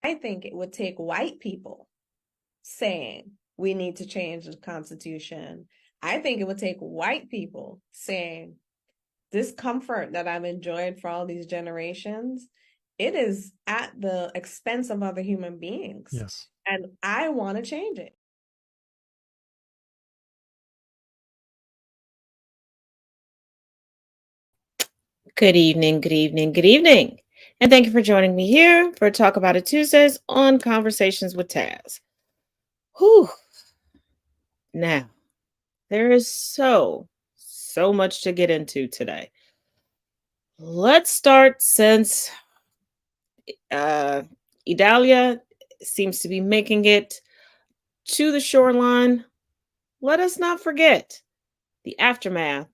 I think it would take white people saying we need to change the Constitution. I think it would take white people saying this comfort that I've enjoyed for all these generations, it is at the expense of other human beings. Yes. And I want to change it. Good evening, good evening, good evening. And thank you for joining me here for Talk About It Tuesdays on Conversations with Taz. Whew. Now, there is so much to get into today. Let's start since Idalia seems to be making it to the shoreline. Let us not forget the aftermath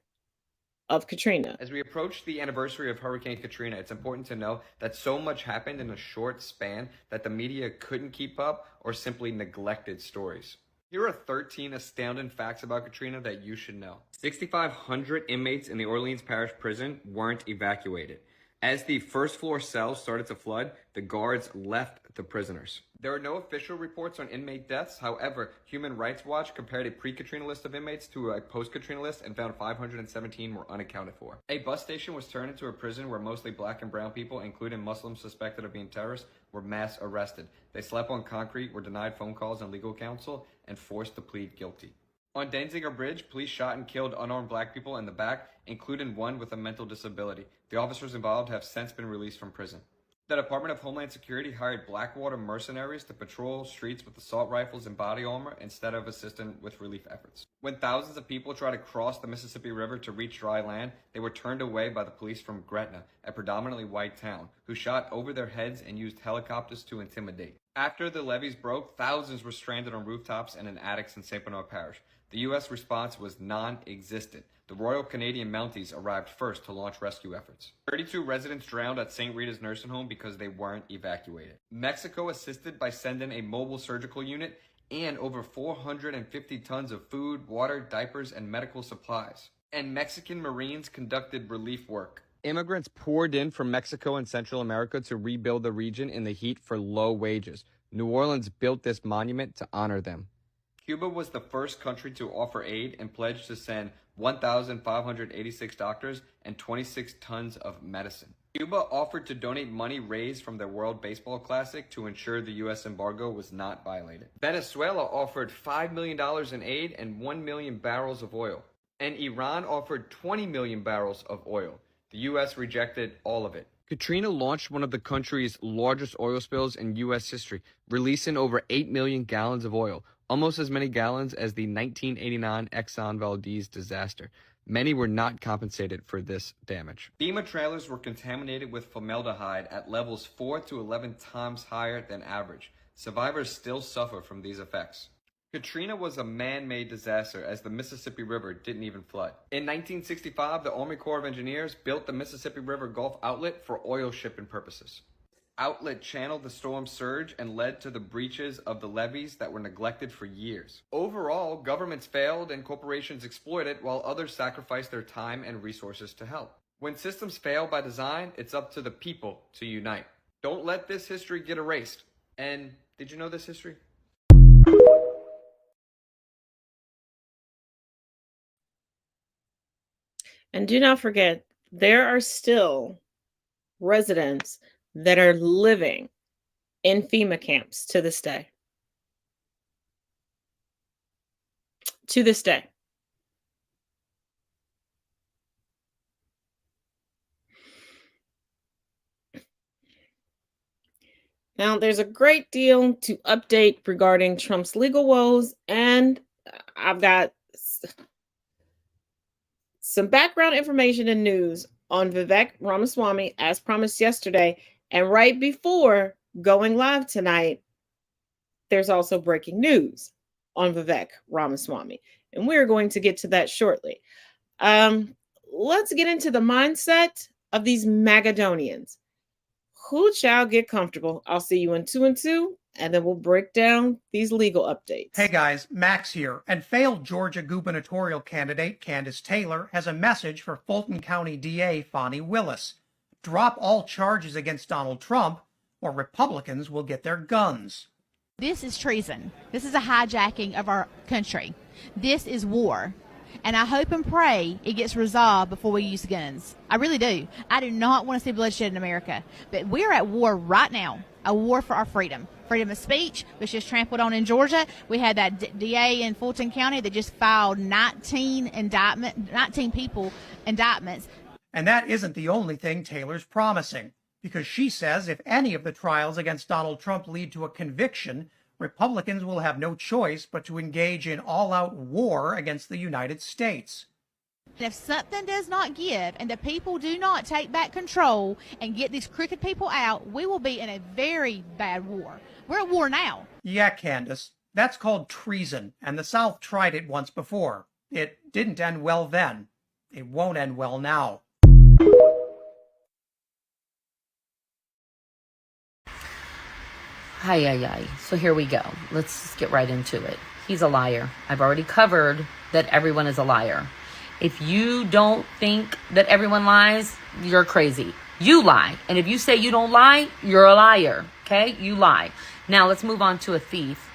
of Katrina. As we approach the anniversary of Hurricane Katrina, it's important to know that so much happened in a short span that the media couldn't keep up or simply neglected stories. Here are 13 astounding facts about Katrina that you should know. 6,500 inmates in the Orleans Parish Prison weren't evacuated. As the first floor cells started to flood, the guards left the prisoners. There are no official reports on inmate deaths. However, Human Rights Watch compared a pre-Katrina list of inmates to a post-Katrina list and found 517 were unaccounted for. A bus station was turned into a prison where mostly black and brown people, including Muslims suspected of being terrorists, were mass arrested. They slept on concrete, were denied phone calls and legal counsel, and forced to plead guilty. On Danziger Bridge, police shot and killed unarmed black people in the back, including one with a mental disability. The officers involved have since been released from prison. The Department of Homeland Security hired Blackwater mercenaries to patrol streets with assault rifles and body armor instead of assisting with relief efforts. When thousands of people tried to cross the Mississippi River to reach dry land, they were turned away by the police from Gretna, a predominantly white town, who shot over their heads and used helicopters to intimidate. After the levees broke, thousands were stranded on rooftops and in attics in St. Bernard Parish. The U.S. response was non-existent. The Royal Canadian Mounties arrived first to launch rescue efforts. 32 residents drowned at St. Rita's nursing home because they weren't evacuated. Mexico assisted by sending a mobile surgical unit and over 450 tons of food, water, diapers, and medical supplies. And Mexican Marines conducted relief work. Immigrants poured in from Mexico and Central America to rebuild the region in the heat for low wages. New Orleans built this monument to honor them. Cuba was the first country to offer aid and pledged to send 1,586 doctors and 26 tons of medicine. Cuba offered to donate money raised from their World Baseball Classic to ensure the U.S. embargo was not violated. Venezuela offered $5 million in aid and 1 million barrels of oil. And Iran offered 20 million barrels of oil. The U.S. rejected all of it. Katrina launched one of the country's largest oil spills in U.S. history, releasing over 8 million gallons of oil, almost as many gallons as the 1989 Exxon Valdez disaster. Many were not compensated for this damage. FEMA trailers were contaminated with formaldehyde at levels 4 to 11 times higher than average. Survivors still suffer from these effects. Katrina was a man-made disaster as the Mississippi River didn't even flood. In 1965, the Army Corps of Engineers built the Mississippi River Gulf Outlet for oil shipping purposes. Outlet channeled the storm surge and led to the breaches of the levees that were neglected for years. Overall, governments failed and corporations exploited while others sacrificed their time and resources to help. When systems fail by design, it's up to the people to unite. Don't let this history get erased. And did you know this history? And do not forget, there are still residents that are living in FEMA camps to this day. To this day. Now, there's a great deal to update regarding Trump's legal woes, and I've got some background information and news on Vivek Ramaswamy, as promised yesterday. And right before going live tonight, there's also breaking news on Vivek Ramaswamy. And we're going to get to that shortly. Let's get into the mindset of these Magadonians. Who shall get comfortable? I'll see you in 2 and 2, and then we'll break down these legal updates. Hey guys, Max here, and failed Georgia gubernatorial candidate Candace Taylor has a message for Fulton County DA Fonnie Willis. Drop all charges against Donald Trump, or Republicans will get their guns. This is treason. This is a hijacking of our country. This is war. And I hope and pray it gets resolved before we use guns. I really do. I do not want to see bloodshed in America. But we're at war right now, a war for our freedom. Freedom of speech was just trampled on in Georgia. We had that DA in Fulton County that just filed 19 people indictments. And that isn't the only thing Taylor's promising, because she says if any of the trials against Donald Trump lead to a conviction, Republicans will have no choice but to engage in all-out war against the United States. If something does not give and the people do not take back control and get these crooked people out, we will be in a very bad war. We're at war now. Yeah, Candace, that's called treason, and the South tried it once before. It didn't end well then. It won't end well now. Hi. So here we go. Let's just get right into it. He's a liar. I've already covered that everyone is a liar. If you don't think that everyone lies, you're crazy. You lie. And if you say you don't lie, you're a liar. Okay? You lie. Now let's move on to a thief.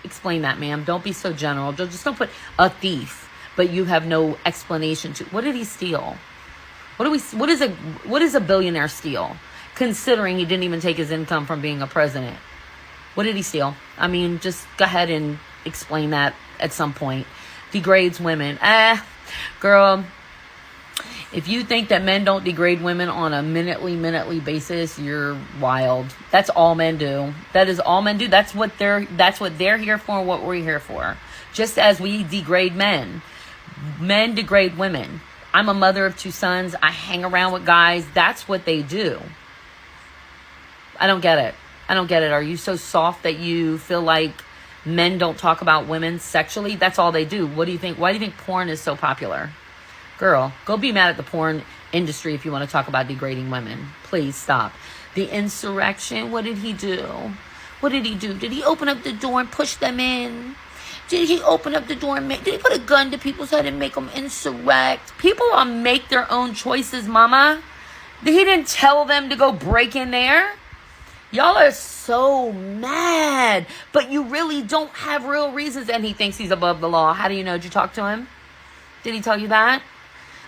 Explain that, ma'am. Don't be so general. Just don't put a thief, but you have no explanation to. What did he steal? What is a billionaire steal? Considering he didn't even take his income from being a president. What did he steal? I mean, just go ahead and explain that at some point. Degrades women. Girl, if you think that men don't degrade women on a minutely basis, you're wild. That's all men do. That is all men do. That's what they're here for, what we're here for. Just as we degrade men. Men degrade women. I'm a mother of 2 sons. I hang around with guys. That's what they do. I don't get it. Are you so soft that you feel like men don't talk about women sexually? That's all they do. What do you think? Why do you think porn is so popular? Girl, go be mad at the porn industry if you want to talk about degrading women. Please stop. The insurrection, what did he do? Did he open up the door and push them in? Did he open up the door and did he put a gun to people's head and make them insurrect? People make their own choices, mama. He didn't tell them to go break in there. Y'all are so mad, but you really don't have real reasons. And he thinks he's above the law. How do you know? Did you talk to him? Did he tell you that?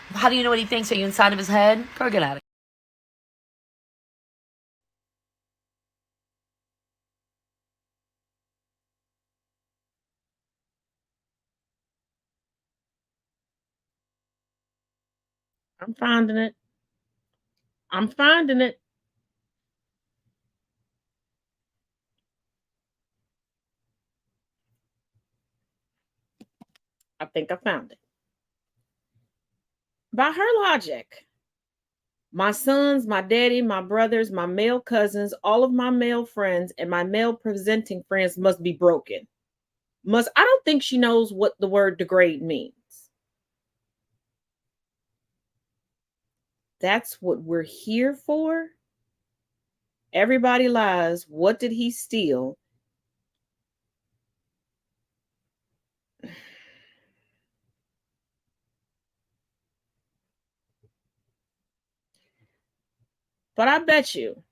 How do you know what he thinks? Are you inside of his head? Girl, get out of I'm finding it. I'm finding it. I think I found it. By her logic, my sons, my daddy, my brothers, my male cousins, all of my male friends, and my male presenting friends must be broken. I don't think she knows what the word degrade means. That's what we're here for. Everybody lies. What did he steal? But I bet you,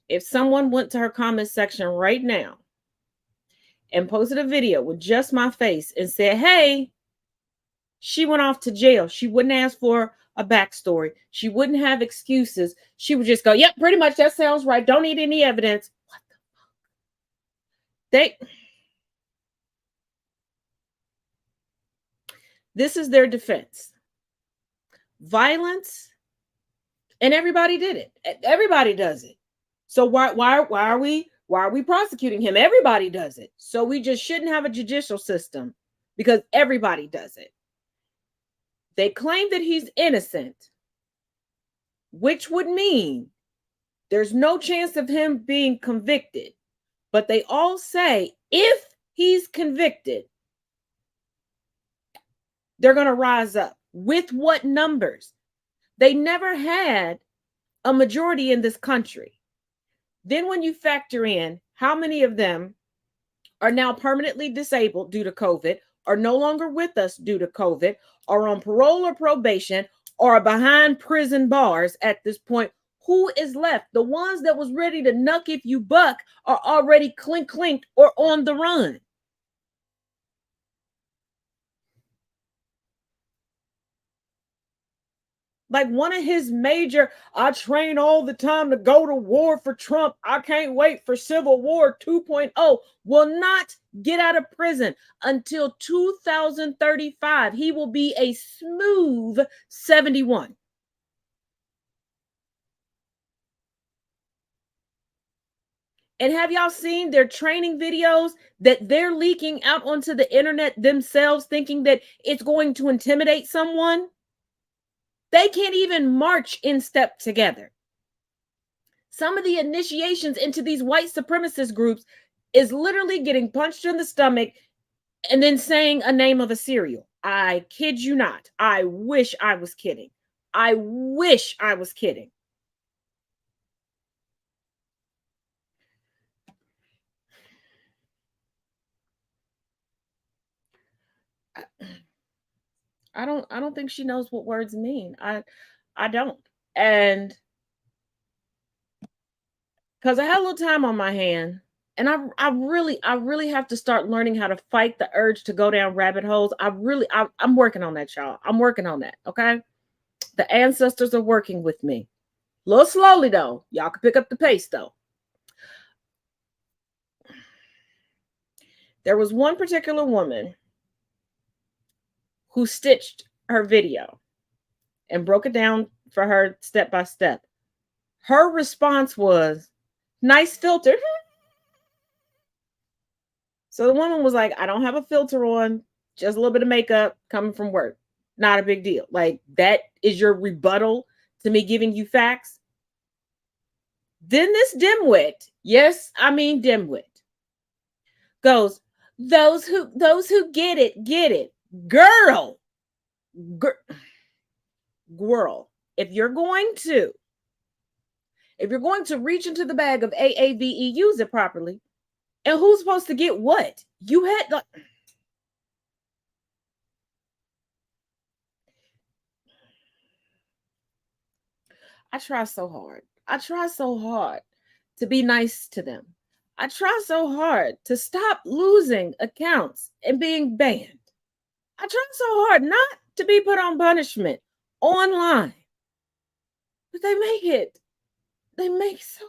if someone went to her comment section right now and posted a video with just my face and said, hey, she went off to jail, she wouldn't ask for a backstory. She wouldn't have excuses. She would just go, yep, pretty much that sounds right. Don't need any evidence. What the fuck? This is their defense. Violence. And everybody did it. Everybody does it. So why are we prosecuting him? Everybody does it. So we just shouldn't have a judicial system because everybody does it. They claim that he's innocent, which would mean there's no chance of him being convicted. But they all say if he's convicted, they're going to rise up. With what numbers? They never had a majority in this country. Then when you factor in how many of them are now permanently disabled due to COVID, are no longer with us due to COVID, are on parole or probation, or are behind prison bars at this point, Who is left? The ones that was ready to knuck if you buck are already clinked or on the run. Like one of his major, I train all the time to go to war for Trump. I can't wait for Civil War 2.0 will not get out of prison until 2035. He will be a smooth 71. And have y'all seen their training videos that they're leaking out onto the internet themselves, thinking that it's going to intimidate someone? They can't even march in step together. Some of the initiations into these white supremacist groups is literally getting punched in the stomach and then saying a name of a cereal. I kid you not. I wish I was kidding. I wish I was kidding. I don't think she knows what words mean. I don't. And because I had a little time on my hand, and I really have to start learning how to fight the urge to go down rabbit holes. I'm working on that, y'all. I'm working on that. Okay. The ancestors are working with me. A little slowly though. Y'all can pick up the pace though. There was one particular woman who stitched her video and broke it down for her step by step. Her response was, nice filter. So the woman was like, I don't have a filter on, just a little bit of makeup coming from work. Not a big deal. Like, that is your rebuttal to me giving you facts. Then this dimwit, yes, I mean dimwit, goes, those who get it. Girl, if you're going to reach into the bag of AAVE, use it properly. And who's supposed to get what? You had like, I try so hard. I try so hard to be nice to them. I try so hard to stop losing accounts and being banned. I try so hard not to be put on punishment online. But they make so.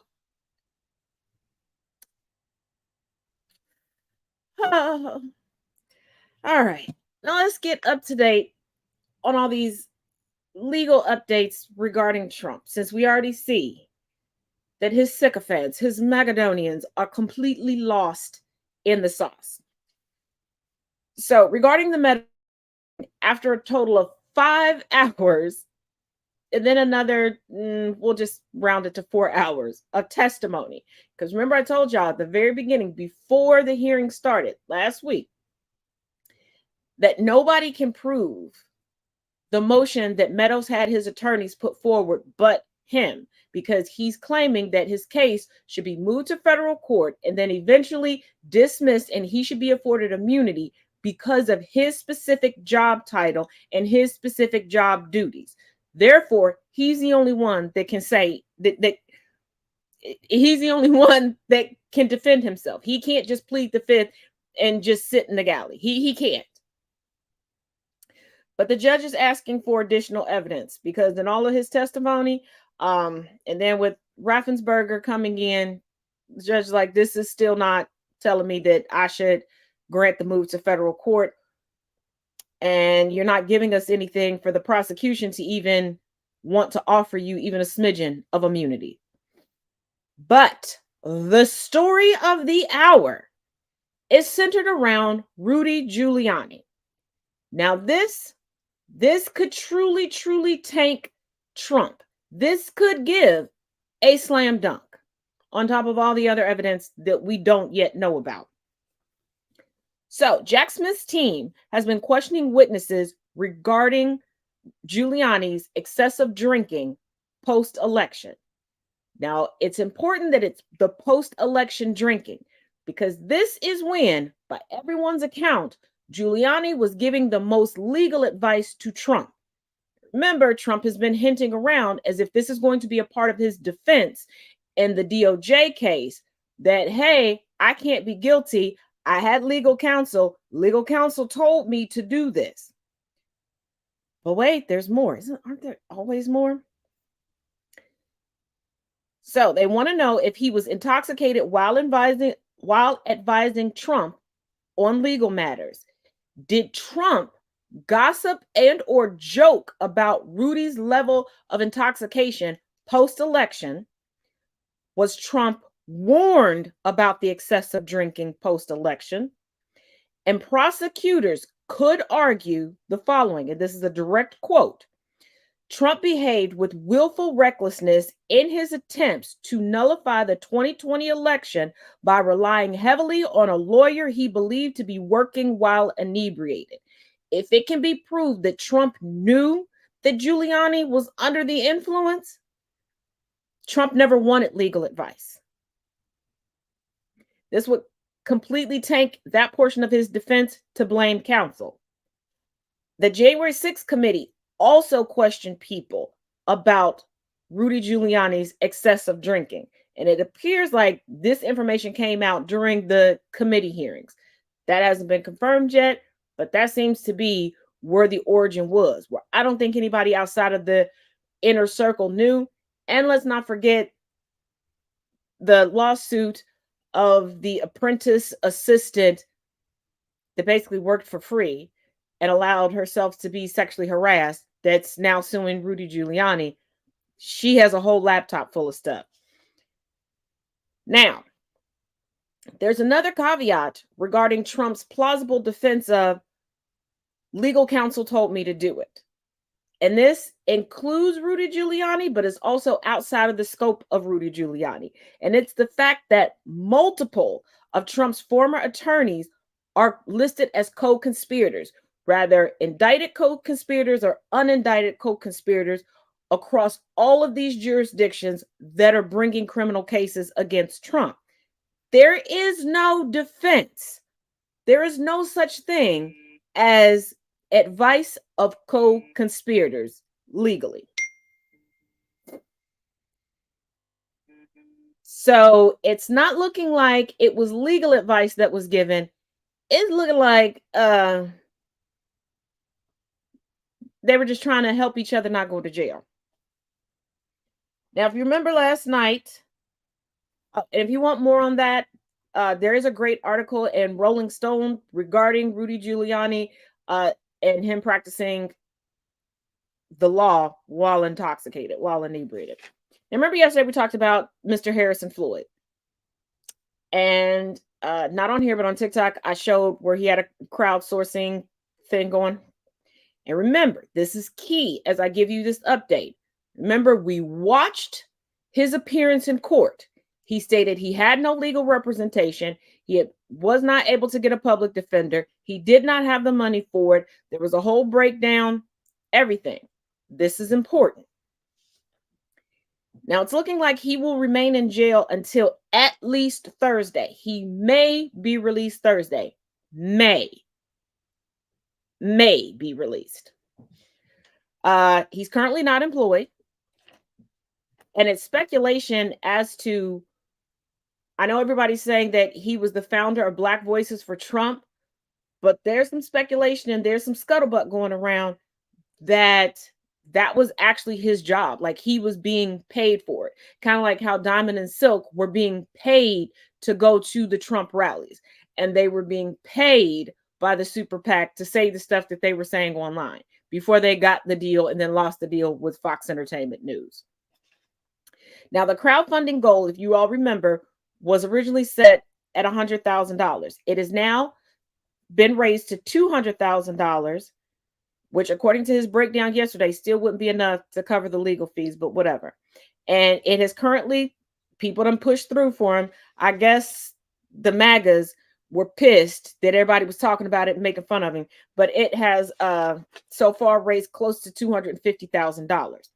Oh. All right. Now let's get up to date on all these legal updates regarding Trump, since we already see that his sycophants, his Magadonians, are completely lost in the sauce. So regarding the med, after a total of 5 hours, and then another, we'll just round it to 4 hours of testimony. Because remember, I told y'all at the very beginning, before the hearing started last week, that nobody can prove the motion that Meadows had his attorneys put forward but him, because he's claiming that his case should be moved to federal court and then eventually dismissed, and he should be afforded immunity because of his specific job title and his specific job duties. Therefore, he's the only one that can say that he's the only one that can defend himself. He can't just plead the fifth and just sit in the galley. He can't. But the judge is asking for additional evidence because in all of his testimony, and then with Raffensperger coming in, the judge is like, this is still not telling me that I should grant the move to federal court. And you're not giving us anything for the prosecution to even want to offer you even a smidgen of immunity. But the story of the hour is centered around Rudy Giuliani. Now, this could truly tank Trump. This could give a slam dunk on top of all the other evidence that we don't yet know about. So Jack Smith's team has been questioning witnesses regarding Giuliani's excessive drinking post-election. Now, it's important that it's the post-election drinking because this is when, by everyone's account, Giuliani was giving the most legal advice to Trump. remember, Trump has been hinting around as if this is going to be a part of his defense in the DOJ case that, hey, I can't be guilty. I had legal counsel. Legal counsel told me to do this. But wait, there's more. Aren't there always more? So they want to know if he was intoxicated while advising Trump on legal matters. Did Trump gossip and or joke about Rudy's level of intoxication post-election? Was Trump warned about the excessive drinking post-election? And prosecutors could argue the following, and this is a direct quote: Trump behaved with willful recklessness in his attempts to nullify the 2020 election by relying heavily on a lawyer he believed to be working while inebriated. If it can be proved that Trump knew that Giuliani was under the influence, Trump never wanted legal advice. This would completely tank that portion of his defense to blame counsel. The January 6th committee also questioned people about Rudy Giuliani's excessive drinking. And it appears like this information came out during the committee hearings. That hasn't been confirmed yet, but that seems to be where the origin was, where I don't think anybody outside of the inner circle knew. And let's not forget the lawsuit of the apprentice assistant that basically worked for free and allowed herself to be sexually harassed, that's now suing Rudy Giuliani. She has a whole laptop full of stuff. Now, there's another caveat regarding Trump's plausible defense of legal counsel told me to do it. And this includes Rudy Giuliani, but is also outside of the scope of Rudy Giuliani. And it's the fact that multiple of Trump's former attorneys are listed as co-conspirators, rather indicted co-conspirators or unindicted co-conspirators across all of these jurisdictions that are bringing criminal cases against Trump. There is no defense. There is no such thing as advice of co-conspirators legally. So it's not looking like it was legal advice that was given. It's looking like they were just trying to help each other not go to jail. Now, if you remember last night, and if you want more on that, there is a great article in Rolling Stone regarding Rudy Giuliani and him practicing the law while intoxicated, while inebriated. And remember yesterday we talked about Mr. Harrison Floyd. And not on here, but on TikTok, I showed where he had a crowdsourcing thing going. And remember, this is key as I give you this update. Remember, we watched his appearance in court. He stated he had no legal representation. He was not able to get a public defender. He did not have the money for it. There was a whole breakdown, everything. This is important. Now, it's looking like he will remain in jail until at least Thursday. He may be released Thursday. May be released. He's currently not employed. And it's speculation as to, I know everybody's saying that he was the founder of Black Voices for Trump, but there's some speculation and there's some scuttlebutt going around that was actually his job. Like he was being paid for it. Kind of like how Diamond and Silk were being paid to go to the Trump rallies. And they were being paid by the super PAC to say the stuff that they were saying online before they got the deal and then lost the deal with Fox Entertainment News. Now, the crowdfunding goal, if you all remember, was originally set at $100,000. It has now been raised to $200,000, which according to his breakdown yesterday, still wouldn't be enough to cover the legal fees, but whatever. And it has currently, people done pushed through for him. I guess the MAGAs were pissed that everybody was talking about it and making fun of him, but it has so far raised close to $250,000.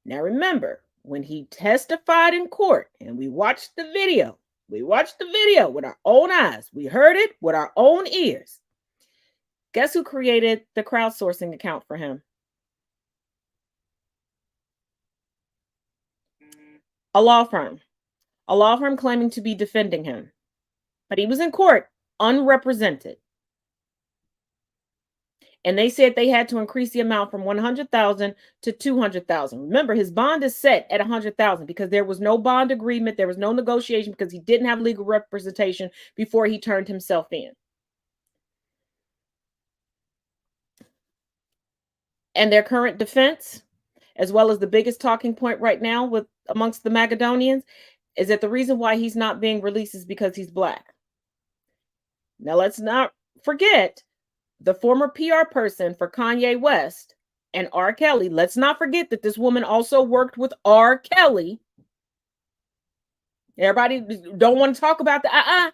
Now remember, when he testified in court and we watched the video with our own eyes, we heard it with our own ears. Guess who created the crowdsourcing account for him? A law firm. A law firm claiming to be defending him. But he was in court unrepresented. And they said they had to increase the amount from 100,000 to 200,000. Remember, his bond is set at 100,000 because there was no bond agreement. There was no negotiation because he didn't have legal representation before he turned himself in. And their current defense, as well as the biggest talking point right now with amongst the Macedonians, is that the reason why he's not being released is because he's Black. Now, let's not forget the former PR person for Kanye West and R. Kelly. Let's not forget that this woman also worked with R. Kelly. Everybody don't want to talk about the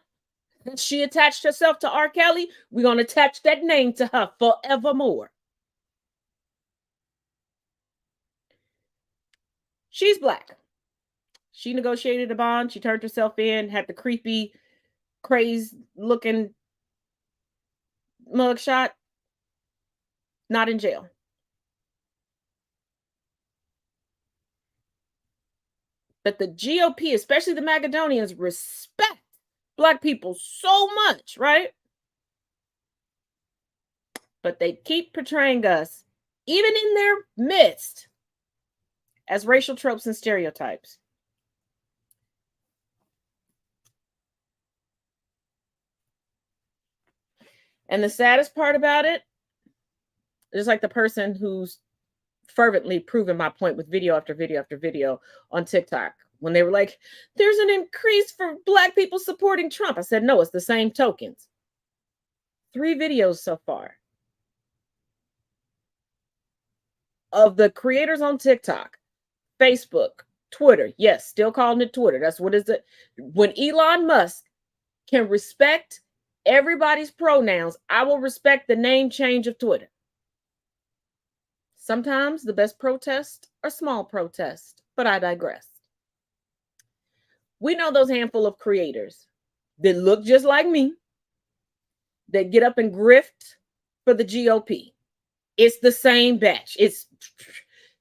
She attached herself to R. Kelly. We're going to attach that name to her forevermore. She's Black. She negotiated a bond. She turned herself in, had the creepy, crazed looking mugshot. Not in jail. But the GOP, especially the Macedonians, respect Black people so much, right? But they keep portraying us, even in their midst, as racial tropes and stereotypes. And the saddest part about it, just like the person who's fervently proven my point with video after video after video on TikTok, when they were like, there's an increase for Black people supporting Trump. I said, no, it's the same tokens. 3 videos so far of the creators on TikTok, Facebook, Twitter. Yes, still calling it Twitter. That's what is it. When Elon Musk can respect everybody's pronouns, I will respect the name change of Twitter. Sometimes the best protests are small protests, but I digress. We know those handful of creators that look just like me, that get up and grift for the GOP. It's the same batch. It's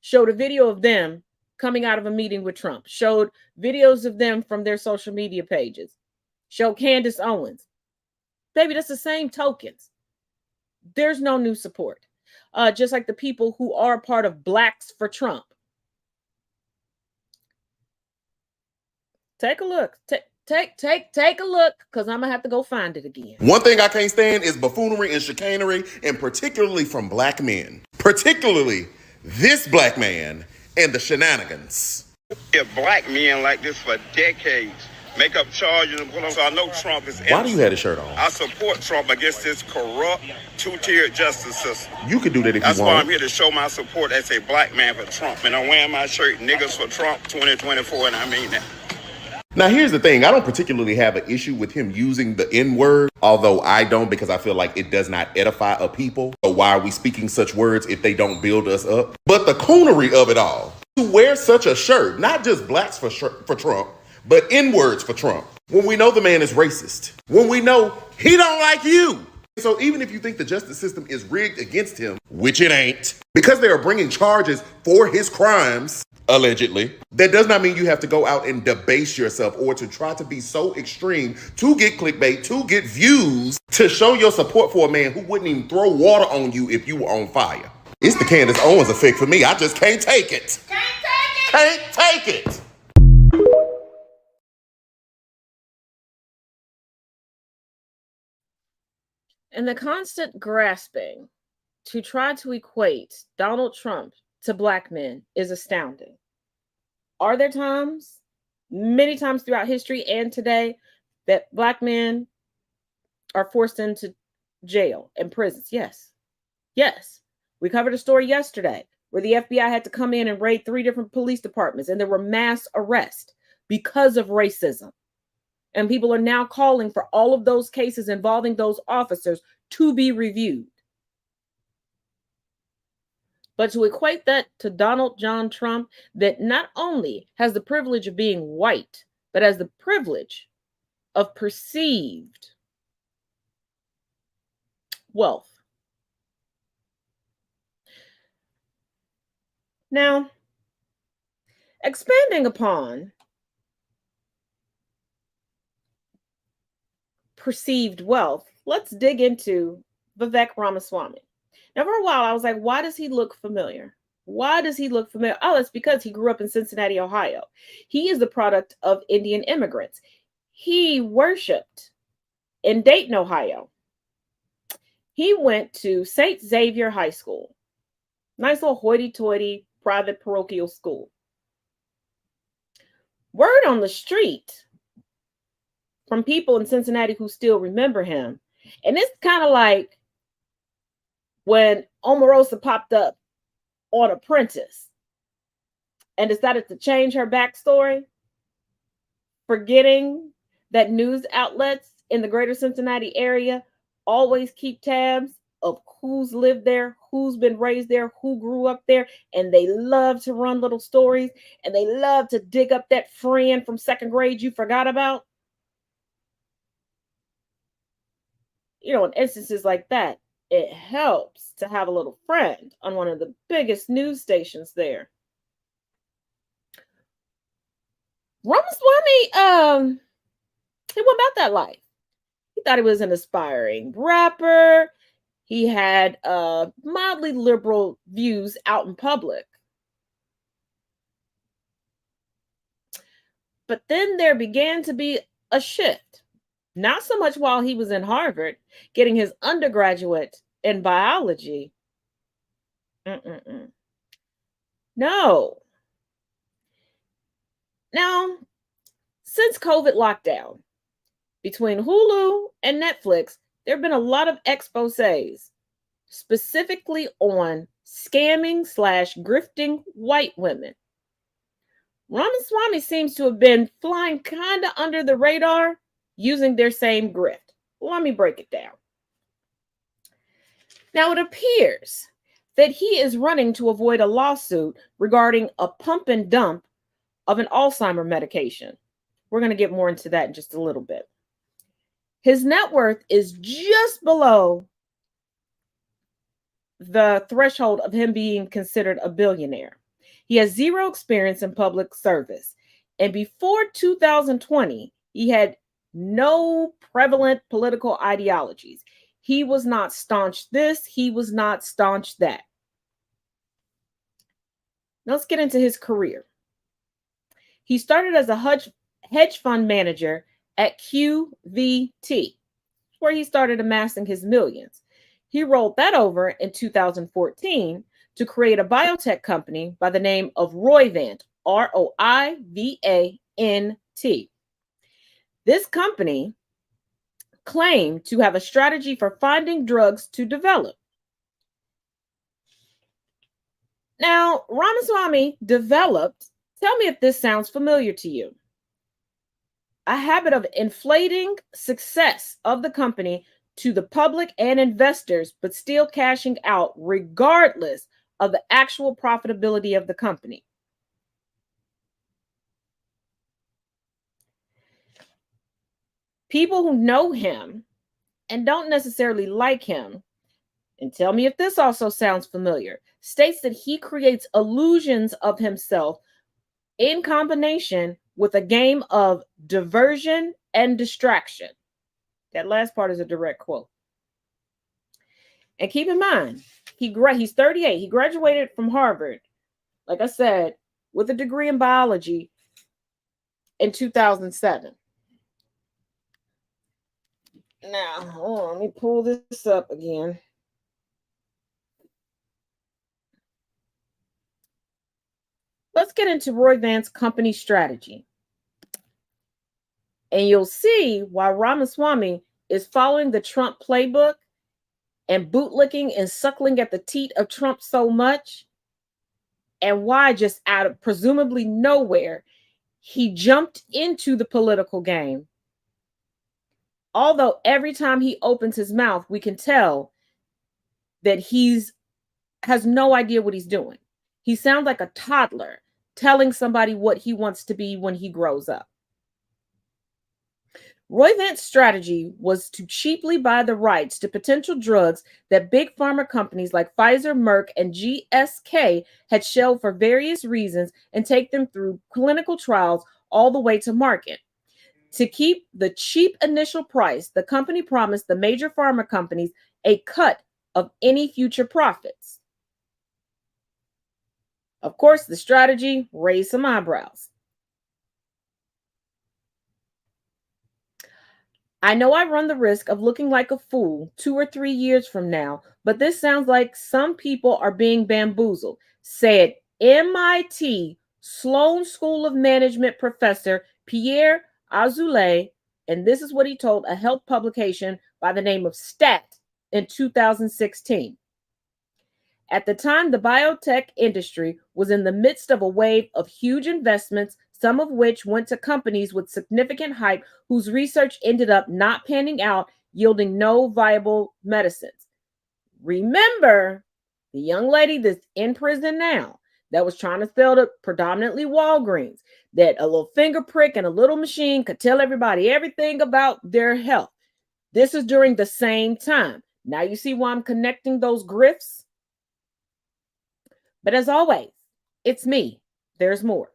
showed a video of them coming out of a meeting with Trump, showed videos of them from their social media pages, showed Candace Owens. Baby, that's the same tokens. There's no new support. Just like the people who are part of Blacks for Trump. Take a look. Take a look, because I'm gonna have to go find it again. One thing I can't stand is buffoonery and chicanery, and particularly from Black men. Particularly this Black man and the shenanigans. Black men like this for decades. Make up charges and put on. So I know Trump is innocent. Why do you have the shirt on? I support Trump against this corrupt, two-tiered justice system. You could do that if That's you want. That's why I'm here to show my support as a Black man for Trump. And I'm wearing my shirt, Niggas for Trump 2024, and I mean that. Now, here's the thing. I don't particularly have an issue with him using the N-word, although I don't, because I feel like it does not edify a people. So why are we speaking such words if they don't build us up? But the coonery of it all, to wear such a shirt, not just Blacks for Trump, but N-words for Trump, when we know the man is racist, when we know he don't like you. So even if you think the justice system is rigged against him, which it ain't, because they are bringing charges for his crimes, allegedly, that does not mean you have to go out and debase yourself or to try to be so extreme to get clickbait, to get views, to show your support for a man who wouldn't even throw water on you if you were on fire. It's the Candace Owens effect for me. I just can't take it. Can't take it. And the constant grasping to try to equate Donald Trump to Black men is astounding. Are there times, many times throughout history and today, that Black men are forced into jail and prisons? Yes. Yes. We covered a story yesterday where the FBI had to come in and raid 3 different police departments, and there were mass arrests because of racism. And people are now calling for all of those cases involving those officers to be reviewed. But to equate that to Donald John Trump, that not only has the privilege of being white, but has the privilege of perceived wealth, Now, expanding upon perceived wealth, let's dig into Vivek Ramaswamy. Now, for a while, I was like, why does he look familiar? Why does he look familiar? Oh, it's because he grew up in Cincinnati, Ohio. He is the product of Indian immigrants. He worshiped in Dayton, Ohio. He went to St. Xavier High School. Nice little hoity-toity private parochial school. Word on the street from people in Cincinnati who still remember him. And it's kind of like when Omarosa popped up on Apprentice and decided to change her backstory, forgetting that news outlets in the greater Cincinnati area always keep tabs of who's lived there, who's been raised there, who grew up there, and they love to run little stories, and they love to dig up that friend from second grade you forgot about. You know, in instances like that, it helps to have a little friend on one of the biggest news stations there. Ramaswamy, he went about that life. He thought he was an aspiring rapper. He had mildly liberal views out in public. But then there began to be a shift. Not so much while he was in Harvard, getting his undergraduate in biology. No. Now, since COVID lockdown, between Hulu and Netflix, there have been a lot of exposés, specifically on scamming/grifting white women. Ramaswamy seems to have been flying kind of under the radar using their same grift. Let me break it down. Now, it appears that he is running to avoid a lawsuit regarding a pump and dump of an Alzheimer's medication. We're going to get more into that in just a little bit. His net worth is just below the threshold of him being considered a billionaire. He has zero experience in public service. And before 2020, he had no prevalent political ideologies. He was not staunch this, he was not staunch that. Now let's get into his career. He started as a hedge fund manager at QVT, where he started amassing his millions. He rolled that over in 2014 to create a biotech company by the name of Roivant, Roivant. This company claimed to have a strategy for finding drugs to develop. Now, Ramaswamy developed, tell me if this sounds familiar to you, a habit of inflating success of the company to the public and investors, but still cashing out regardless of the actual profitability of the company. People who know him and don't necessarily like him, and tell me if this also sounds familiar, states that he creates illusions of himself in combination with a game of diversion and distraction. That last part is a direct quote. And keep in mind, he's 38. He graduated from Harvard, like I said, with a degree in biology in 2007. Now, hold on, let me pull this up again. Let's get into Roivant's company strategy. And you'll see why Ramaswamy is following the Trump playbook and bootlicking and suckling at the teat of Trump so much, and why just out of presumably nowhere, he jumped into the political game. Although every time he opens his mouth, we can tell that has no idea what he's doing. He sounds like a toddler telling somebody what he wants to be when he grows up. Roivant's strategy was to cheaply buy the rights to potential drugs that big pharma companies like Pfizer, Merck, and GSK had shelved for various reasons and take them through clinical trials all the way to market. To keep the cheap initial price, the company promised the major pharma companies a cut of any future profits. Of course, the strategy raised some eyebrows. I know I run the risk of looking like a fool 2 or 3 years from now, but this sounds like some people are being bamboozled, said MIT Sloan School of Management professor Pierre Azoulay, and this is what he told a health publication by the name of Stat in 2016. At the time, the biotech industry was in the midst of a wave of huge investments, some of which went to companies with significant hype whose research ended up not panning out, yielding no viable medicines. Remember the young lady that's in prison now that was trying to sell to predominantly Walgreens, that a little finger prick and a little machine could tell everybody everything about their health. This is during the same time. Now you see why I'm connecting those grifts? But as always, it's me. There's more.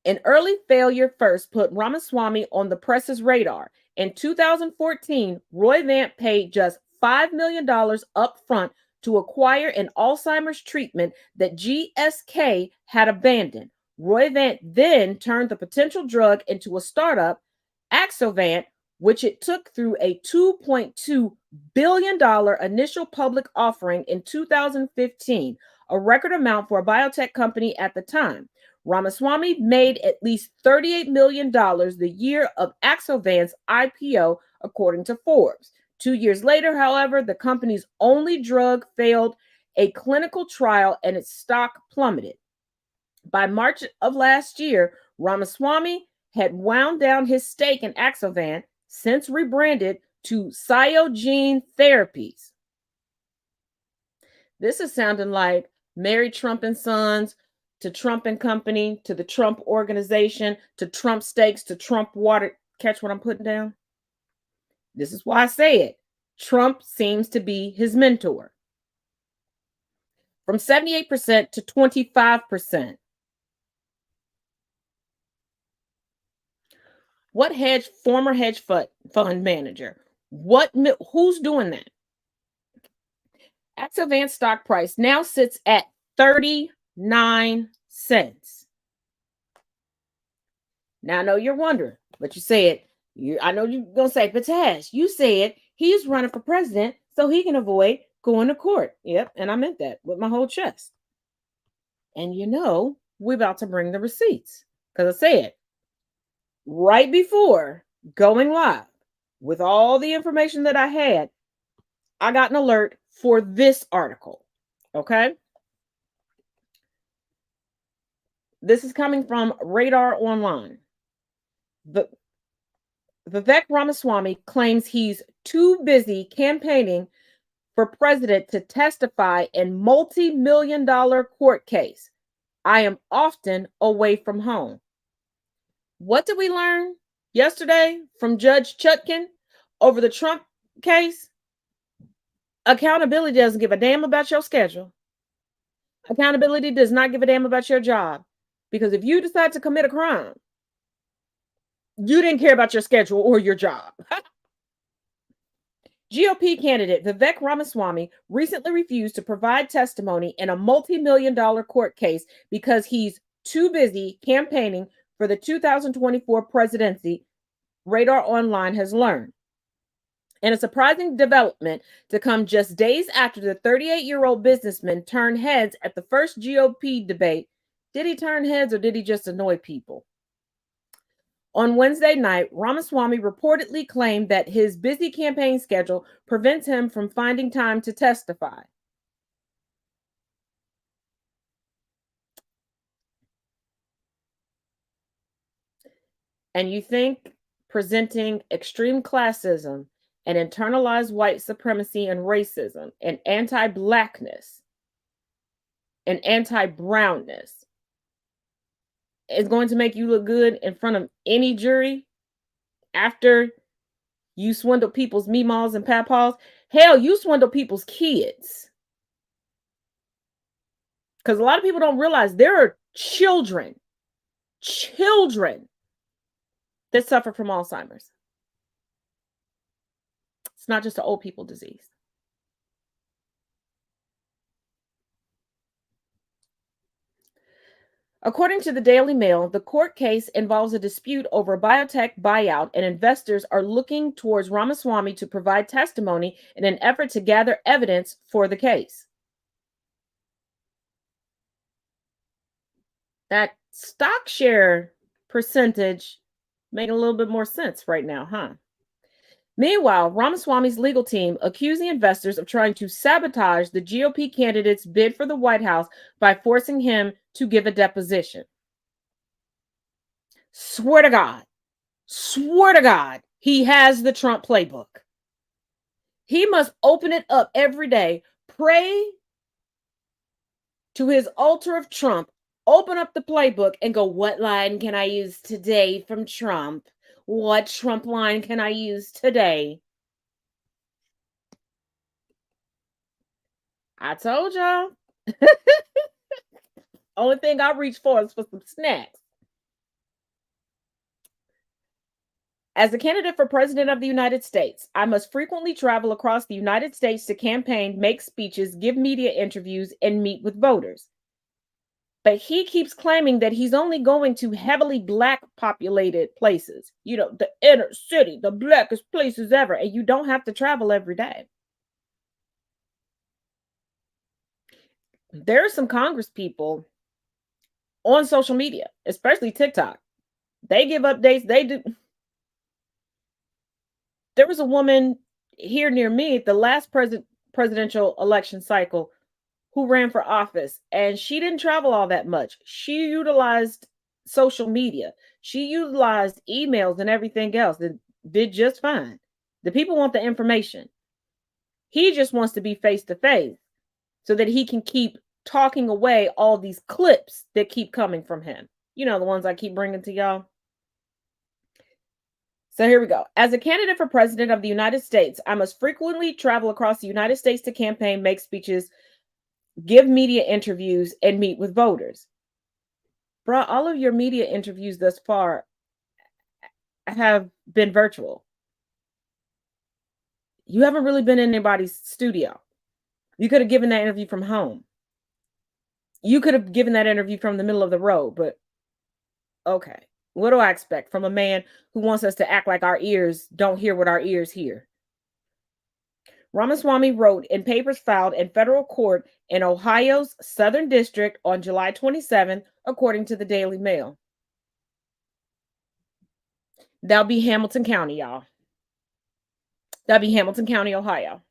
An early failure first put Ramaswamy on the press's radar. In 2014, Roivant paid just $5 million up front to acquire an Alzheimer's treatment that GSK had abandoned. Roivant then turned the potential drug into a startup, Axovant, which it took through a $2.2 billion initial public offering in 2015, a record amount for a biotech company at the time. Ramaswamy made at least $38 million the year of Axovant's IPO, according to Forbes. 2 years later, however, the company's only drug failed a clinical trial and its stock plummeted. By March of last year, Ramaswamy had wound down his stake in Axovant, since rebranded to Cyogene Therapies. This is sounding like Mary Trump and Sons to Trump and Company to the Trump Organization to Trump Steaks to Trump Water. Catch what I'm putting down? This is why I say it. Trump seems to be his mentor. From 78% to 25%. What former hedge fund manager? Who's doing that? Axovant's stock price now sits at 39 cents. Now I know you're wondering, but you said, I know you're going to say, but Tash, you said he's running for president so he can avoid going to court. Yep, and I meant that with my whole chest. And we're about to bring the receipts, because I said right before going live with all the information that I had, I got an alert for this article. Okay. This is coming from Radar Online. Vivek Ramaswamy claims he's too busy campaigning for president to testify in multi-million-dollar court case. I am often away from home. What did we learn yesterday from Judge Chutkan over the Trump case? Accountability doesn't give a damn about your schedule. Accountability does not give a damn about your job. Because if you decide to commit a crime, you didn't care about your schedule or your job. GOP candidate Vivek Ramaswamy recently refused to provide testimony in a multi-million-dollar court case because he's too busy campaigning for the 2024 presidency, Radar Online has learned. And a surprising development to come just days after the 38-year-old businessman turned heads at the first GOP debate. Did he turn heads or did he just annoy people? On Wednesday night, Ramaswamy reportedly claimed that his busy campaign schedule prevents him from finding time to testify. And you think presenting extreme classism and internalized white supremacy and racism and anti-blackness and anti-brownness is going to make you look good in front of any jury after you swindle people's meemaws and papaws, hell, you swindle people's kids. Because a lot of people don't realize there are children that suffer from Alzheimer's. It's not just an old people disease. According to the Daily Mail, the court case involves a dispute over a biotech buyout, and investors are looking towards Ramaswamy to provide testimony in an effort to gather evidence for the case. That stock share percentage making a little bit more sense right now, huh? Meanwhile, Ramaswamy's legal team accused the investors of trying to sabotage the GOP candidate's bid for the White House by forcing him to give a deposition. Swear to God, he has the Trump playbook. He must open it up every day, pray to his altar of Trump, open up the playbook and go, what line can I use today from Trump? What Trump line can I use today? I told y'all. Only thing I reach for is for some snacks. As a candidate for president of the United States, I must frequently travel across the United States to campaign, make speeches, give media interviews, and meet with voters. But he keeps claiming that he's only going to heavily Black populated places. You know, the inner city, the blackest places ever. And you don't have to travel every day. There are some Congress people on social media, especially TikTok. They give updates. They do. There was a woman here near me at the last presidential election cycle who ran for office, and she didn't travel all that much. She utilized social media. She utilized emails and everything else and did just fine. The people want the information. He just wants to be face to face so that he can keep talking away all these clips that keep coming from him. You know, the ones I keep bringing to y'all. So here we go. As a candidate for president of the United States, I must frequently travel across the United States to campaign, make speeches, give media interviews, and meet with voters. Bruh, all of your media interviews thus far have been virtual. You haven't really been in anybody's studio. You could have given that interview from home. You could have given that interview from the middle of the road, but okay. What do I expect from a man who wants us to act like our ears don't hear what our ears hear? Ramaswamy wrote in papers filed in federal court in Ohio's Southern District on July 27th, according to the Daily Mail. That'll be Hamilton County, y'all. That'll be Hamilton County, Ohio.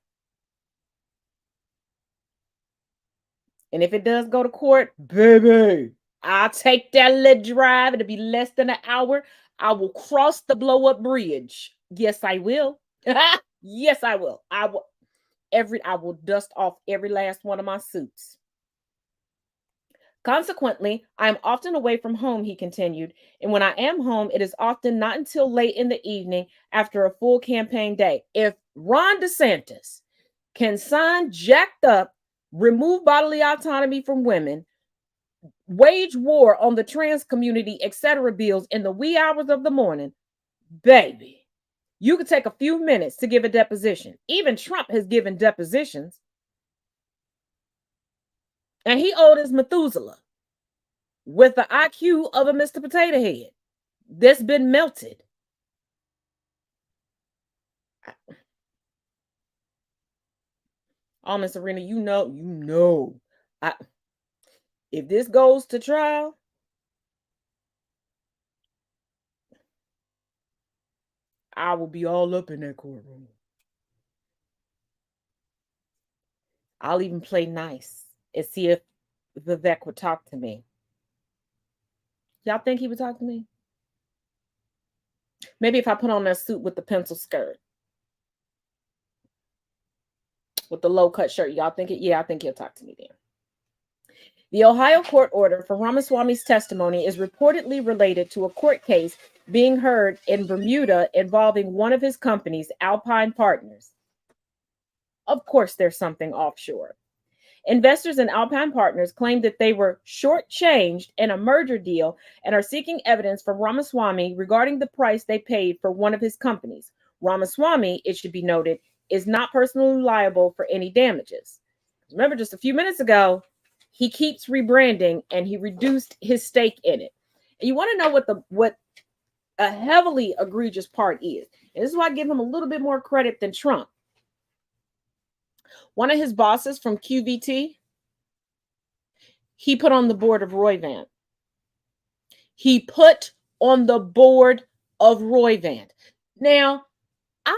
And if it does go to court, baby, I'll take that little drive. It'll be less than an hour. I will cross the blow-up bridge. Yes, I will. Yes, I will. I will dust off every last one of my suits. Consequently, I am often away from home, he continued. And when I am home, it is often not until late in the evening after a full campaign day. If Ron DeSantis can sign jacked up, remove bodily autonomy from women, wage war on the trans community, etc. bills in the wee hours of the morning, baby, you could take a few minutes to give a deposition. Even Trump has given depositions. And he old as Methuselah with the IQ of a Mr. Potato Head that's been melted. Oh, Miss Serena, you know. If this goes to trial, I will be all up in that courtroom. I'll even play nice and see if Vivek would talk to me. Y'all think he would talk to me? Maybe if I put on that suit with the pencil skirt. With the low cut shirt. Y'all think it? Yeah, I think he'll talk to me then. The Ohio court order for Ramaswamy's testimony is reportedly related to a court case being heard in Bermuda involving one of his companies, Alpine Partners. Of course, there's something offshore. Investors in Alpine Partners claim that they were shortchanged in a merger deal and are seeking evidence from Ramaswamy regarding the price they paid for one of his companies. Ramaswamy, it should be noted, is not personally liable for any damages. Remember, just a few minutes ago, he keeps rebranding and he reduced his stake in it. And you want to know what a heavily egregious part is. And this is why I give him a little bit more credit than Trump. One of his bosses from QVT, he put on the board of Roivant. He put on the board of Roivant. Now, I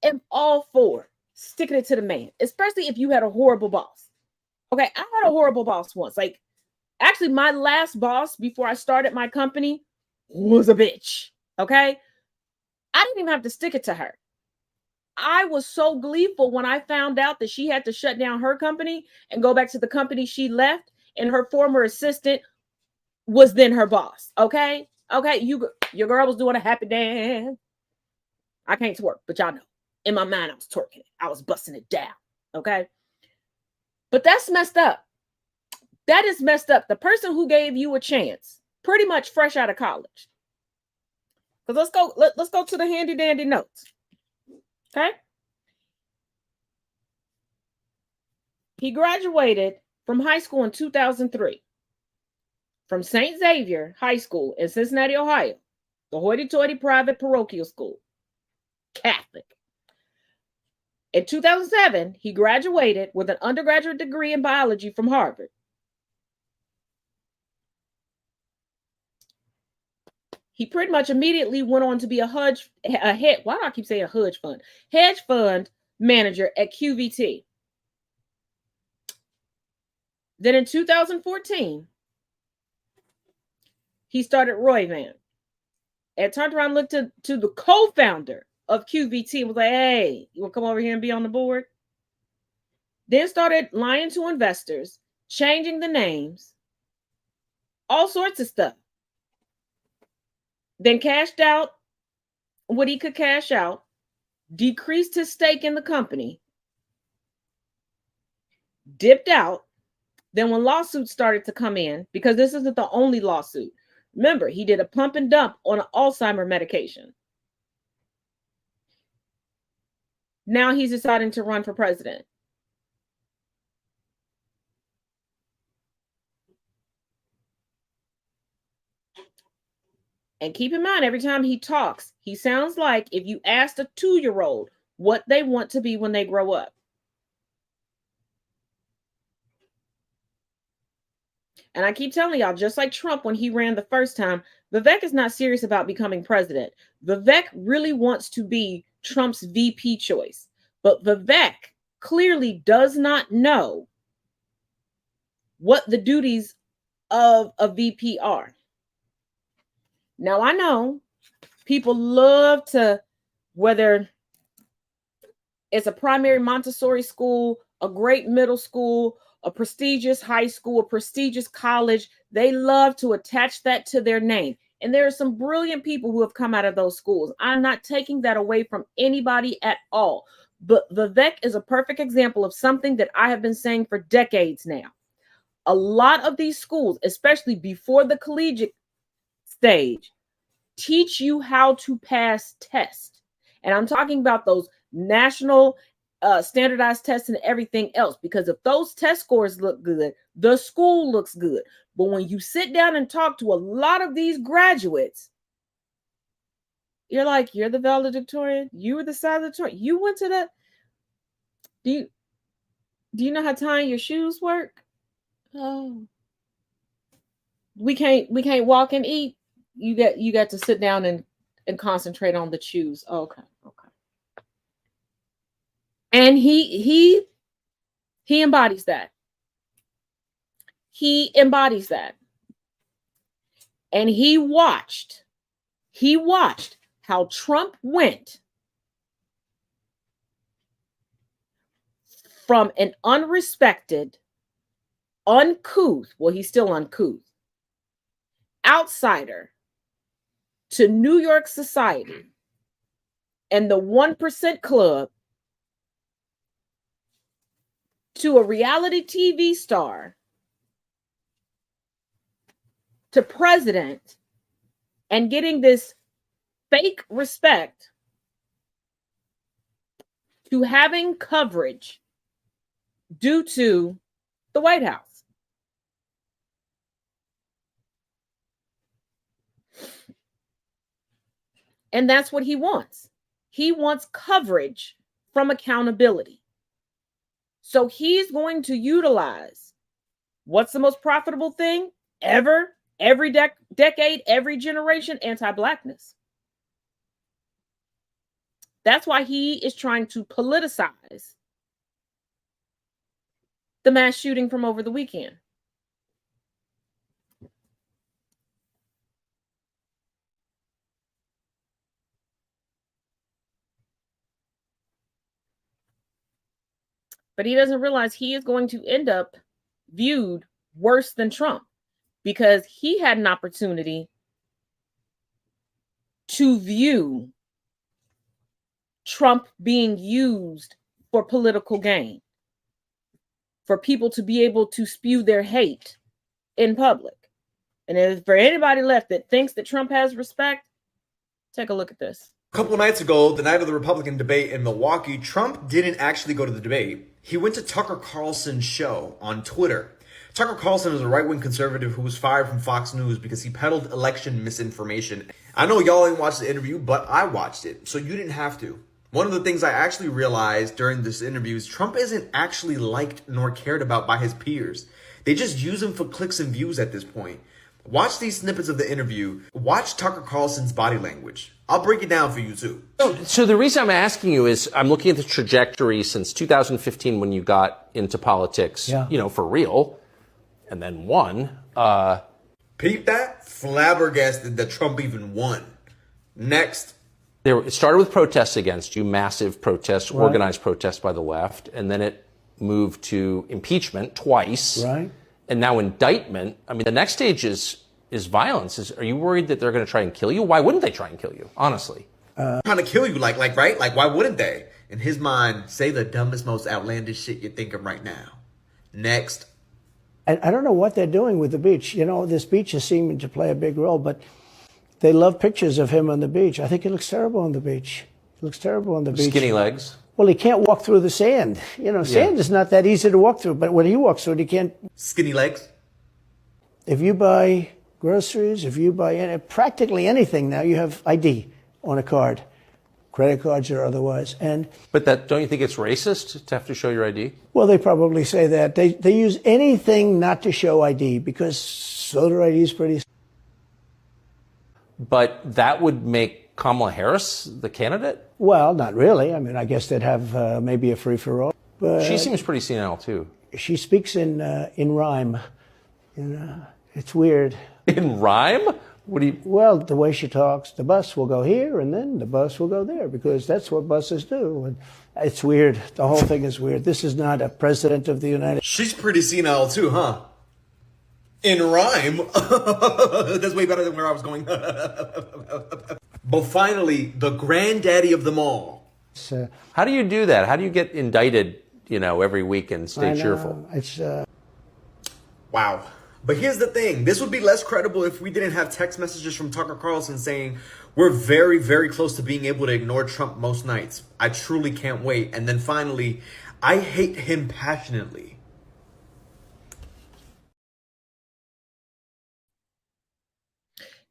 am all for sticking it to the man, especially if you had a horrible boss. Okay, I had a horrible boss once. Like, actually, my last boss before I started my company was a bitch. Okay, I didn't even have to stick it to her. I was so gleeful when I found out that she had to shut down her company and go back to the company she left, and her former assistant was then her boss. Okay, your girl was doing a happy dance. I can't twerk, but y'all know, in my mind, I was twerking it. I was busting it down. Okay, but that's messed up. That is messed up. The person who gave you a chance, pretty much fresh out of college. Because let's go to the handy dandy notes. Okay. He graduated from high school in 2003 from St. Xavier High School in Cincinnati, Ohio, the hoity-toity private parochial school, Catholic. In 2007, he graduated with an undergraduate degree in biology from Harvard. He pretty much immediately went on to be why do I keep saying hedge fund manager at QVT. Then in 2014, he started Roivant and turned around and looked to the co-founder of QVT and was like, hey, you want to come over here and be on the board? Then started lying to investors, changing the names, all sorts of stuff. Then cashed out what he could cash out, decreased his stake in the company, dipped out. Then when lawsuits started to come in, because this isn't the only lawsuit. Remember, he did a pump and dump on an Alzheimer's medication. Now he's deciding to run for president. And keep in mind, every time he talks, he sounds like if you asked a 2-year-old what they want to be when they grow up. And I keep telling y'all, just like Trump when he ran the first time, Vivek is not serious about becoming president. Vivek really wants to be Trump's VP choice. But Vivek clearly does not know what the duties of a VP are. Now, I know people love to, whether it's a primary Montessori school, a great middle school, a prestigious high school, a prestigious college, they love to attach that to their name. And there are some brilliant people who have come out of those schools. I'm not taking that away from anybody at all. But Vivek is a perfect example of something that I have been saying for decades now. A lot of these schools, especially before the collegiate stage, teach you how to pass tests. And I'm talking about those national standardized tests and everything else, because if those test scores look good, the school looks good. But when you sit down and talk to a lot of these graduates, you're like, you're the valedictorian, you were the salutatorian, you went to the, do you know how tying your shoes work? Oh, we can't walk and eat. You got to sit down and concentrate on the shoes. Okay. And he embodies that. He embodies that. And he watched how Trump went from an unrespected, uncouth, well, he's still uncouth, outsider to New York society and the 1% club to a reality TV star to president and getting this fake respect to having coverage due to the White House. And that's what he wants. He wants coverage from accountability. So he's going to utilize what's the most profitable thing ever, every decade, every generation? Anti-Blackness. That's why he is trying to politicize the mass shooting from over the weekend. But he doesn't realize he is going to end up viewed worse than Trump, because he had an opportunity to view Trump being used for political gain, for people to be able to spew their hate in public. And if for anybody left that thinks that Trump has respect, take a look at this. A couple of nights ago, the night of the Republican debate in Milwaukee, Trump didn't actually go to the debate. He went to Tucker Carlson's show on Twitter. Tucker Carlson is a right-wing conservative who was fired from Fox News because he peddled election misinformation. I know y'all didn't watch the interview, but I watched it, so you didn't have to. One of the things I actually realized during this interview is Trump isn't actually liked nor cared about by his peers. They just use him for clicks and views at this point. Watch these snippets of the interview. Watch Tucker Carlson's body language. I'll break it down for you too. So the reason I'm asking you is I'm looking at the trajectory since 2015 when you got into politics, for real, and then won. Peep that? Flabbergasted that Trump even won. Next. It started with protests against you, massive protests, organized protests by the left, and then it moved to impeachment twice. Right. And now indictment. I mean, the next stage is violence. Are you worried that they're going to try and kill you? Why wouldn't they try and kill you, honestly? Trying to kill you, right? Like, why wouldn't they? In his mind, say the dumbest, most outlandish shit you're thinking right now. Next. I don't know what they're doing with the beach. This beach is seeming to play a big role, but they love pictures of him on the beach. I think he looks terrible on the beach. He looks terrible on the beach. Skinny legs. Well, he can't walk through the sand. Sand is not that easy to walk through, but when he walks through it, he can't. Skinny legs. If you buy groceries, if you buy practically anything now, you have ID on a card, credit cards or otherwise. But don't you think it's racist to have to show your ID? Well, they probably say that. They use anything not to show ID because voter ID is pretty. But that would make Kamala Harris the candidate? Well, not really. I mean, I guess they'd have maybe a free-for-all. But she seems pretty senile, too. She speaks in rhyme. It's weird. In rhyme? What do you... Well, the way she talks, the bus will go here and then the bus will go there because that's what buses do. And it's weird. The whole thing is weird. This is not a president of the United States. She's pretty senile, too, huh? In rhyme? That's way better than where I was going. But finally, the granddaddy of them all. How do you do that? How do you get indicted, every week and stay cheerful? Wow. But here's the thing. This would be less credible if we didn't have text messages from Tucker Carlson saying, we're very, very close to being able to ignore Trump most nights. I truly can't wait. And then finally, I hate him passionately.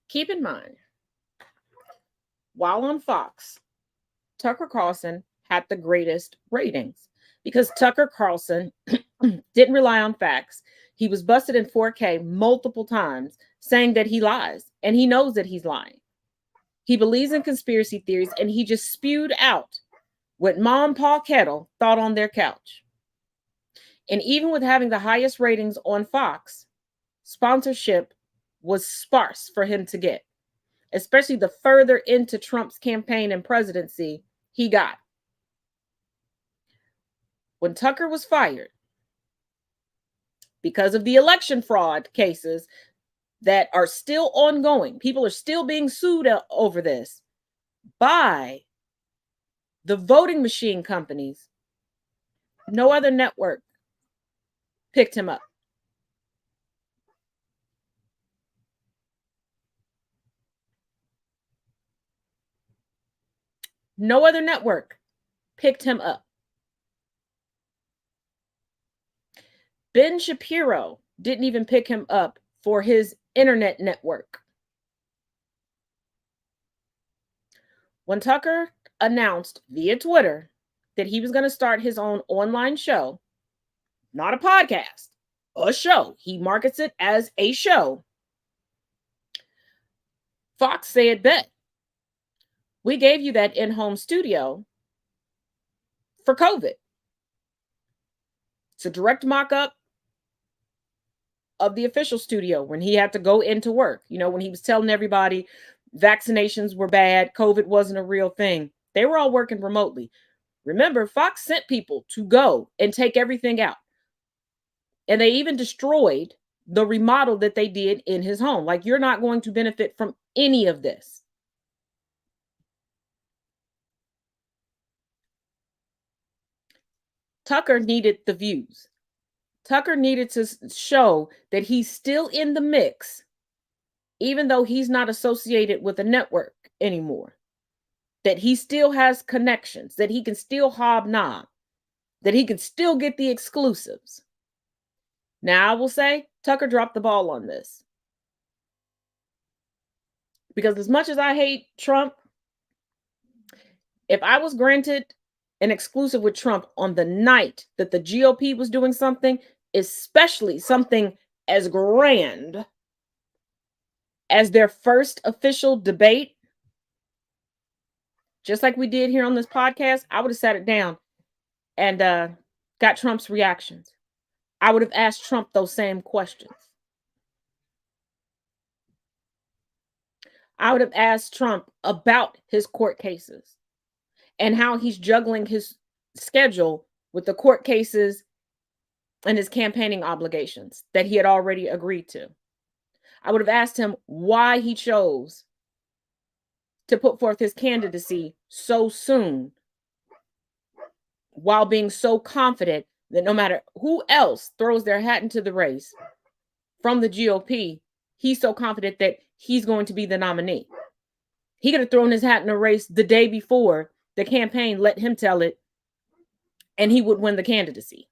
Keep in mind, while on Fox, Tucker Carlson had the greatest ratings because Tucker Carlson didn't rely on facts. He was busted in 4K multiple times saying that he lies, and he knows that he's lying. He believes in conspiracy theories, and he just spewed out what Mom and Pa Kettle thought on their couch. And even with having the highest ratings on Fox, sponsorship was sparse for him to get, especially the further into Trump's campaign and presidency he got. When Tucker was fired, because of the election fraud cases that are still ongoing. People are still being sued over this by the voting machine companies. No other network picked him up. No other network picked him up. Ben Shapiro didn't even pick him up for his internet network. When Tucker announced via Twitter that he was going to start his own online show, not a podcast, a show, he markets it as a show, Fox said, bet. We gave you that in-home studio for COVID. It's a direct mock-up of the official studio when he had to go into work. You know, when he was telling everybody vaccinations were bad, COVID wasn't a real thing. They were all working remotely. Remember, Fox sent people to go and take everything out. And they even destroyed the remodel that they did in his home. Like, you're not going to benefit from any of this. Tucker needed the views. Tucker needed to show that he's still in the mix, even though he's not associated with a network anymore. That he still has connections, that he can still hobnob, that he can still get the exclusives. Now, I will say, Tucker dropped the ball on this. Because as much as I hate Trump, if I was granted an exclusive with Trump on the night that the GOP was doing something, especially something as grand as their first official debate, just like we did here on this podcast, I would have sat it down and got Trump's reactions. I would have asked Trump those same questions. I would have asked Trump about his court cases and how he's juggling his schedule with the court cases and his campaigning obligations that he had already agreed to. I would have asked him why he chose to put forth his candidacy so soon, while being so confident that no matter who else throws their hat into the race from the GOP, he's so confident that he's going to be the nominee. He could have thrown his hat in a race the day before the campaign let him tell it, and he would win the candidacy.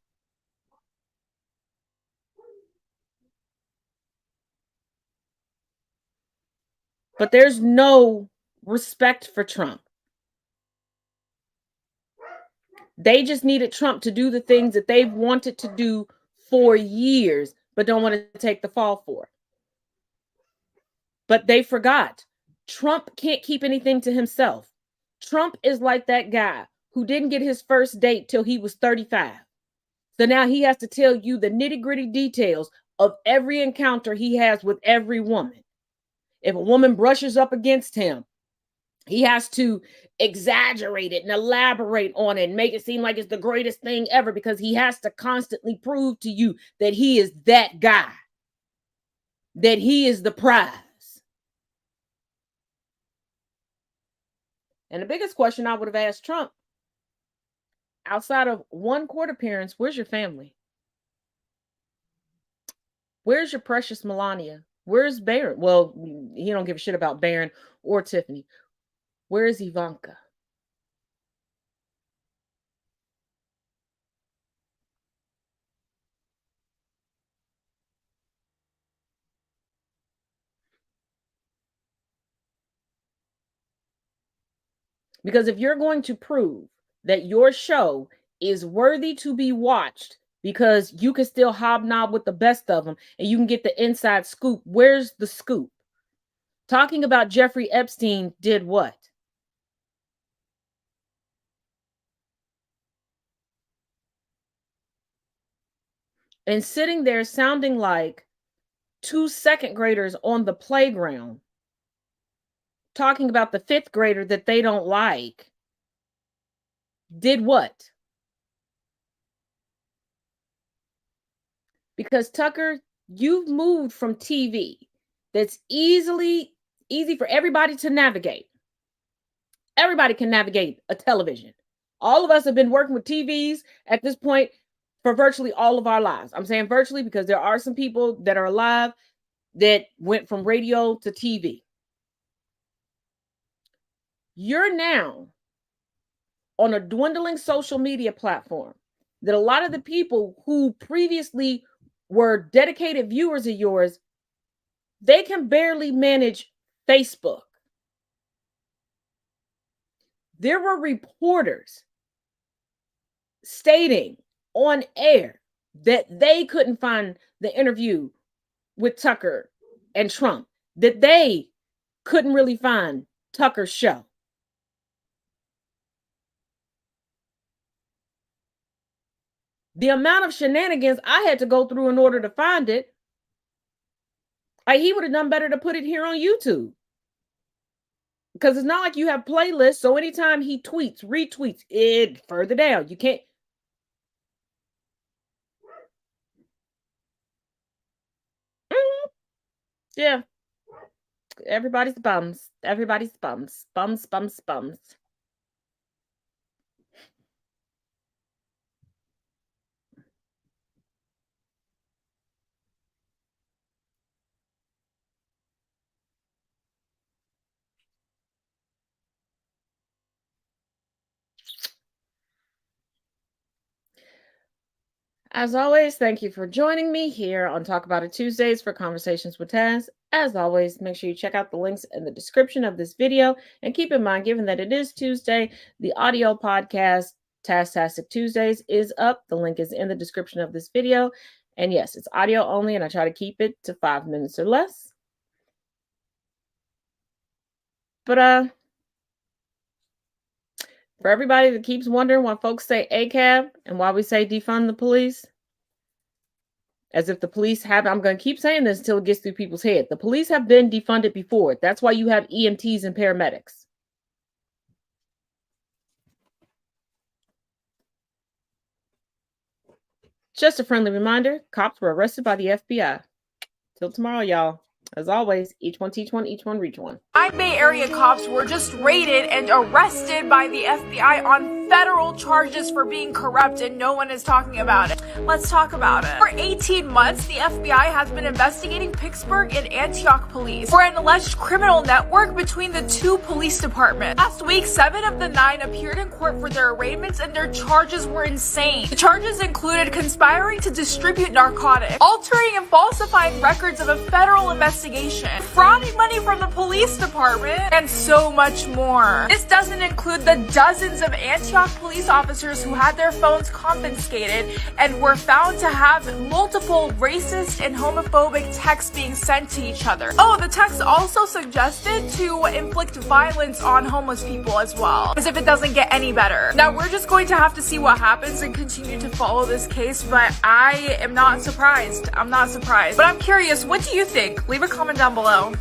But there's no respect for Trump. They just needed Trump to do the things that they've wanted to do for years, but don't want to take the fall for. But they forgot. Trump can't keep anything to himself. Trump is like that guy who didn't get his first date till he was 35. So now he has to tell you the nitty-gritty details of every encounter he has with every woman. If a woman brushes up against him, he has to exaggerate it and elaborate on it and make it seem like it's the greatest thing ever, because he has to constantly prove to you that he is that guy, that he is the prize. And the biggest question I would have asked Trump, outside of one court appearance, where's your family? Where's your precious Melania? Where's Barron? Well, he don't give a shit about Barron or Tiffany. Where is Ivanka? Because if you're going to prove that your show is worthy to be watched because you can still hobnob with the best of them and you can get the inside scoop, where's the scoop? Talking about Jeffrey Epstein did what? And sitting there sounding like two second graders on the playground, talking about the fifth grader that they don't like, did what? Because Tucker, you've moved from TV that's easy for everybody to navigate. Everybody can navigate a television. All of us have been working with TVs at this point for virtually all of our lives. I'm saying virtually because there are some people that are alive that went from radio to TV. You're now on a dwindling social media platform that a lot of the people who previously were dedicated viewers of yours, they can barely manage Facebook. There were reporters stating on air that they couldn't find the interview with Tucker and Trump, that they couldn't really find Tucker's show. The amount of shenanigans I had to go through in order to find it, he would have done better to put it here on YouTube. Because it's not like you have playlists, so anytime he tweets, retweets it further down. You can't. Yeah. Everybody's bums. Everybody's bums. Bums, bums, bums. As always, thank you for joining me here on Talk About It Tuesdays for Conversations with Taz. As always, make sure you check out the links in the description of this video. And keep in mind, given that it is Tuesday, the audio podcast, Taztastic Tuesdays, is up. The link is in the description of this video. And yes, it's audio only, and I try to keep it to 5 minutes or less. But for everybody that keeps wondering why folks say ACAB and why we say defund the police, as if the police have, I'm going to keep saying this until it gets through people's head. The police have been defunded before. That's why you have EMTs and paramedics. Just a friendly reminder, cops were arrested by the FBI. Till tomorrow, y'all. As always, each one teach one, each one reach one. 9 Bay Area cops were just raided and arrested by the FBI on federal charges for being corrupt, and no one is talking about it. Let's talk about it. For 18 months, the FBI has been investigating Pittsburgh and Antioch police for an alleged criminal network between the two police departments. Last week, 7 of the 9 appeared in court for their arraignments, and their charges were insane. The charges included conspiring to distribute narcotics, altering and falsifying records of a federal investigation, frauding money from the police department, and so much more. This doesn't include the dozens of Antioch police officers who had their phones confiscated and were found to have multiple racist and homophobic texts being sent to each other. Oh, the text also suggested to inflict violence on homeless people as well, as if it doesn't get any better. Now, we're just going to have to see what happens and continue to follow this case, but I am not surprised. I'm not surprised. But I'm curious, what do you think? Leave a comment down below.